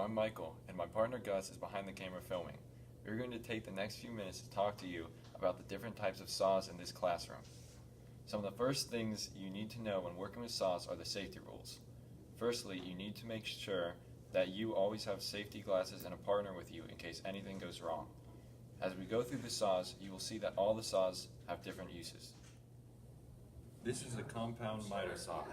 I'm Michael, and my partner Gus is behind the camera filming. We're going to take the next few minutes to talk to you about the different types of saws in this classroom. Some of the first things you need to know when working with saws are the safety rules. Firstly, you need to make sure that you always have safety glasses and a partner with you in case anything goes wrong. As we go through the saws, you will see that all the saws have different uses. This is a compound miter saw.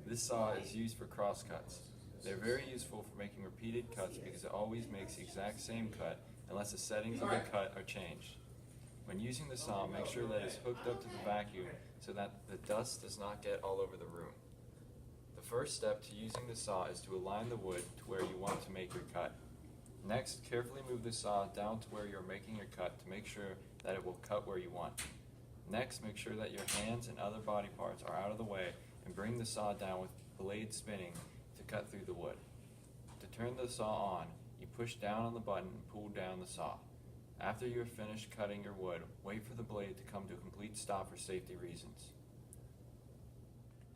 This saw is used for cross cuts. They're very useful for making repeated cuts because it always makes the exact same cut unless the settings of the cut are changed. When using the saw, make sure that it's hooked up to the vacuum so that the dust does not get all over the room. The first step to using the saw is to align the wood to where you want to make your cut. Next, carefully move the saw down to where you're making your cut to make sure that it will cut where you want. Next, make sure that your hands and other body parts are out of the way and bring the saw down with the blade spinning to cut through the wood. To turn the saw on, you push down on the button and pull down the saw. After you are finished cutting your wood, wait for the blade to come to a complete stop for safety reasons.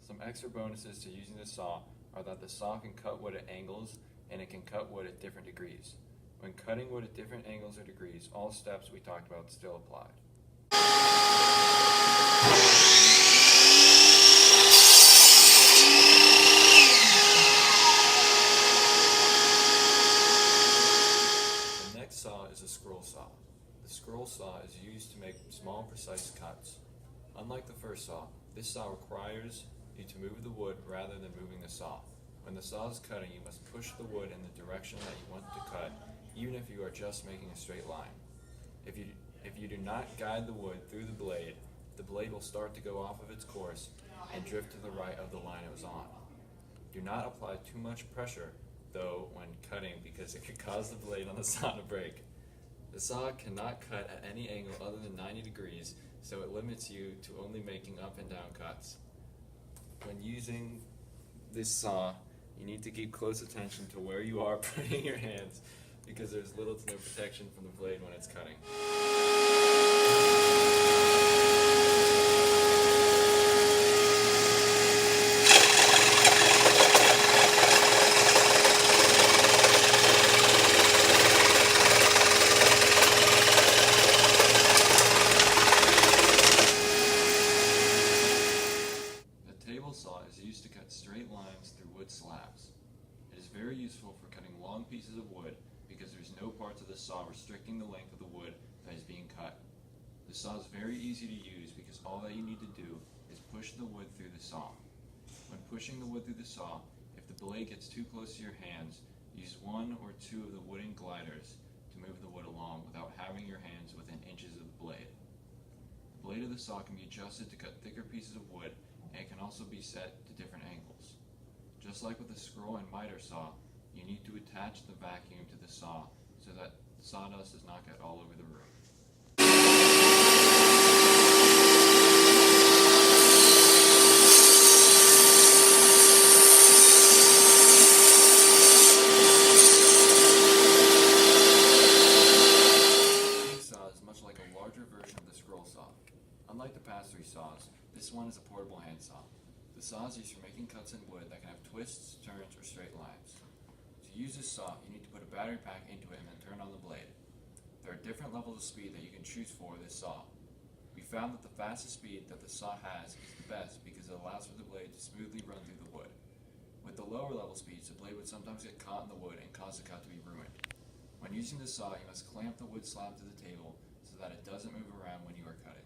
Some extra bonuses to using the saw are that the saw can cut wood at angles and it can cut wood at different degrees. When cutting wood at different angles or degrees, all steps we talked about still apply. The next saw is a scroll saw. The scroll saw is used to make small, precise cuts. Unlike the first saw, this saw requires you to move the wood rather than moving the saw. When the saw is cutting, you must push the wood in the direction that you want to cut, even if you are just making a straight line. If you do not guide the wood through the blade will start to go off of its course and drift to the right of the line it was on. Do not apply too much pressure, though, when cutting because it could cause the blade on the saw to break. The saw cannot cut at any angle other than 90 degrees, so it limits you to only making up and down cuts. When using this saw, you need to keep close attention to where you are putting your hands because there's little to no protection from the blade when it's cutting. The table saw is used to cut straight lines through wood slabs. It is very useful for cutting long pieces of wood because there's no parts of the saw restricting the length of the wood that is being cut. The saw is very easy to use because all that you need to do is push the wood through the saw. When pushing the wood through the saw, if the blade gets too close to your hands, use one or two of the wooden gliders to move the wood along without having your hands within inches of the blade. The blade of the saw can be adjusted to cut thicker pieces of wood, and it can also be set to different angles. Just like with the scroll and miter saw, you need to attach the vacuum to the saw so that sawdust does not get all over the room. The jig saw is much like a larger version of the scroll saw. Unlike the past three saws, this one is a portable hand saw. The saw is used for making cuts in wood that can have twists, turns, or straight lines. To use this saw, you need to put a battery pack into it and then turn on the blade. There are different levels of speed that you can choose for this saw. We found that the fastest speed that the saw has is the best because it allows for the blade to smoothly run through the wood. With the lower level speeds, the blade would sometimes get caught in the wood and cause the cut to be ruined. When using the saw, you must clamp the wood slab to the table so that it doesn't move around when you are cutting.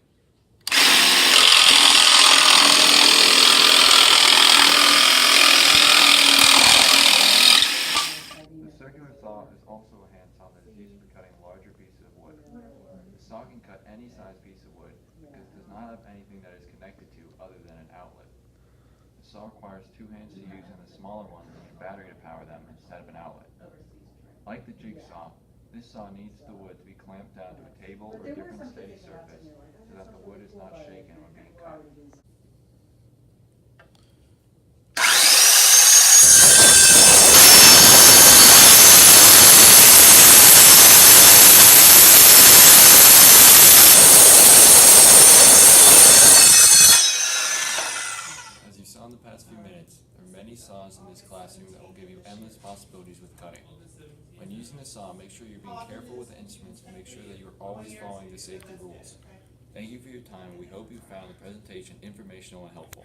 The circular saw is also a hand saw that is used for cutting larger pieces of wood. The saw can cut any size piece of wood because it does not have anything that is connected to other than an outlet. The saw requires two hands to use, and the smaller ones need a battery to power them instead of an outlet. Like the jig saw, this saw needs the wood to be clamped down to a table or a different steady surface so that the wood is not shaken when being cut. As you saw in the past few minutes, there are many saws in this classroom that will give you endless possibilities with cutting. When using the saw, make sure you're being careful with the instruments and make sure that you're always following the safety rules. Thank you for your time, and we hope you found the presentation informational and helpful.